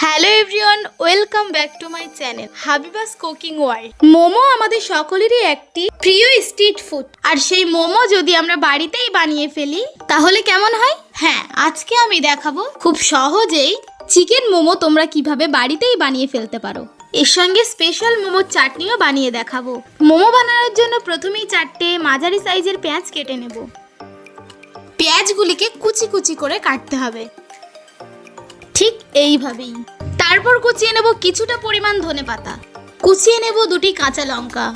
Hello everyone, welcome back to my channel Habiba's cooking world. Momo আমাদের সকলেরই একটি প্রিয় স্ট্রিট ফুড, আর সেই মোমো যদি আমরা বাড়িতেই বানিয়ে ফেলি তাহলে কেমন হয়? হ্যাঁ, আজকে আমি দেখাবো খুব সহজেই চিকেন মোমো তোমরা কিভাবে বাড়িতেই বানিয়ে ফেলতে পারো। এর সঙ্গে স্পেশাল মোমোর চাটনিও বানিয়ে দেখাবো। মোমো বানানোর জন্য প্রথমেই 4টে মাঝারি সাইজের পেঁয়াজ কেটে নেব। পেঁয়াজগুলিকে কুচি কুচি করে কাটতে হবে, ঠিক এইভাবেই। তারপর কুচিয়ে নেব কিছুটা পরিমাণ ধনেপাতা, কুচিয়ে নেব 2টি কাঁচা লঙ্কা,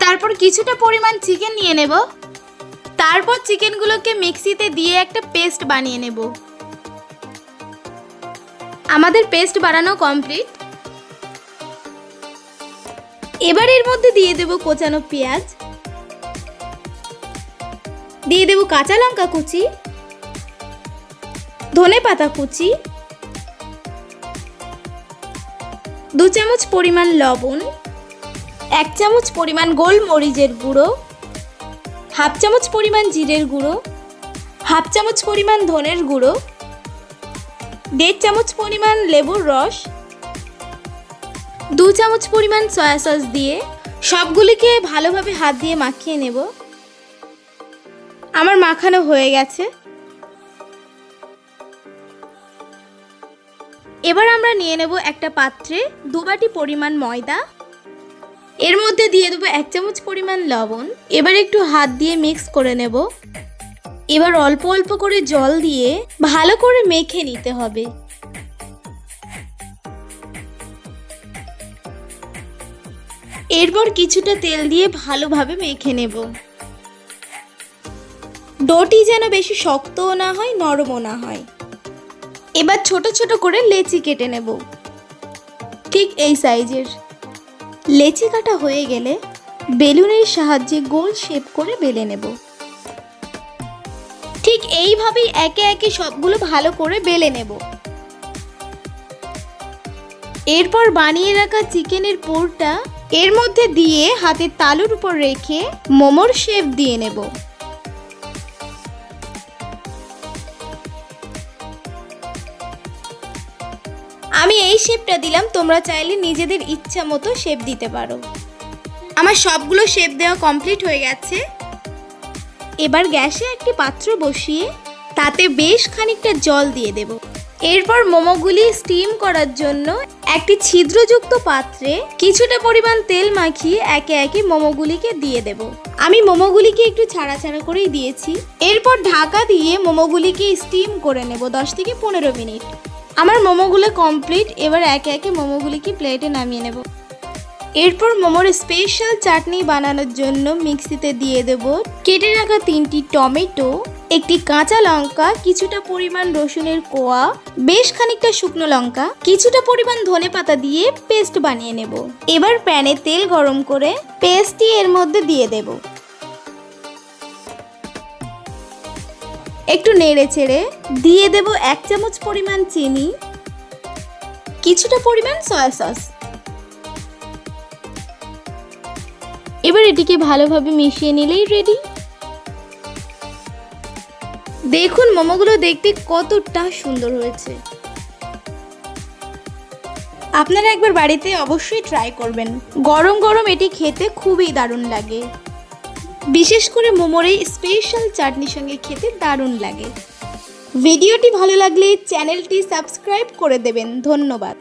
তারপর কিছুটা পরিমাণ চিকেন নিয়ে নেব। তারপর চিকেনগুলোকে মিক্সিতে দিয়ে একটা পেস্ট বানিয়ে নেব। আমাদের পেস্ট বানানো কমপ্লিট। এবার এর মধ্যে দিয়ে দেব কোচানো পেঁয়াজ, দিয়ে দেব কাঁচা লঙ্কা কুচি, ধনেপাতা কুচি, 2 চামচ পরিমাণ লবণ, 1 চামচ পরিমাণ গোলমরিচের গুঁড়ো, 1/2 চামচ পরিমাণ জিরের গুঁড়ো, 1/2 চামচ পরিমাণ ধনের গুঁড়ো, 1.5 চামচ পরিমাণ লেবুর রস, 2 চামচ পরিমাণ সয়া সস দিয়ে সবগুলিকে ভালোভাবে হাত দিয়ে মাখিয়ে নেব। আমার মাখানো হয়ে গেছে। এবার আমরা নিয়ে নেব একটা পাত্রে 2 বাটি পরিমাণ ময়দা, এর মধ্যে দিয়ে দেবো 1 চামচ পরিমাণ লবণ। এবার একটু হাত দিয়ে মিক্স করে নেব। এবার অল্প অল্প করে জল দিয়ে ভালো করে মেখে নিতে হবে। এরপর কিছুটা তেল দিয়ে ভালোভাবে মেখে নেব। ডোটি যেন বেশি শক্তও না হয়, নরমও না হয়। এবার ছোট ছোট করে লেচি কেটে নেব, ঠিক এই সাইজের। লেচি কাটা হয়ে গেলে বেলুনের সাহায্যে গোল শেপ করে বেলে নেব। ঠিক এইভাবেই একে একে সবগুলো ভালো করে বেলে নেব। এরপর বানিয়ে রাখা চিকেনের পুরটা এর মধ্যে দিয়ে হাতের তালুর উপর রেখে মোমোর শেপ দিয়ে নেব। আমি এই শেপটা দিলাম, তোমরা চাইলে নিজেদের ইচ্ছা মতো শেপ দিতে পারো। আমার সবগুলো শেপ দেওয়া কমপ্লিট হয়ে গেছে। এবার গ্যাসে একটি পাত্র বসিয়ে তাতে বেশ খানিকটা জল দিয়ে দেব। এরপর মোমোগুলি স্টিম করার জন্য একটি ছিদ্রযুক্ত পাত্রে কিছুটা পরিমাণ তেল মাখিয়ে একে একে মোমোগুলিকে দিয়ে দেব। আমি মোমোগুলিকে একটু ছাড়া ছাড়া করেই দিয়েছি। এরপর ঢাকা দিয়ে মোমোগুলিকে স্টিম করে নেব 10 থেকে 15 মিনিট। আমার মোমোগুলো কমপ্লিট। এবার একে একে মোমোগুলিকে প্লেটে নামিয়ে নেব। এরপর মোমোর স্পেশাল চাটনি বানানোর জন্য মিক্সিতে দিয়ে দেব কেটে রাখা 3টি টমেটো, একটি কাঁচা লঙ্কা, কিছুটা পরিমাণ রসুনের কোয়া, বেশ খানিকটা শুকনো লঙ্কা, কিছুটা পরিমাণ ধনেপাতা দিয়ে পেস্ট বানিয়ে নেব। এবার প্যানে তেল গরম করে পেস্টটি এর মধ্যে দিয়ে দেব। একটু নেড়ে চেড়ে দিয়ে দেব 1 চামচ পরিমাণ চিনি, কিছুটা পরিমাণ সয়া সস। এবার এটিকে ভালোভাবে মিশিয়ে নিলেই রেডি। দেখুন মোমোগুলো দেখতে কতটা সুন্দর হয়েছে। আপনারা একবার বাড়িতে অবশ্যই ট্রাই করবেন। গরম গরম এটি খেতে খুবই দারুণ লাগে। বিশেষ করে মোমোর এই স্পেশাল চাটনির সঙ্গে খেতে দারুণ লাগে। ভিডিওটি ভালো লাগলে চ্যানেলটি সাবস্ক্রাইব করে দেবেন। ধন্যবাদ।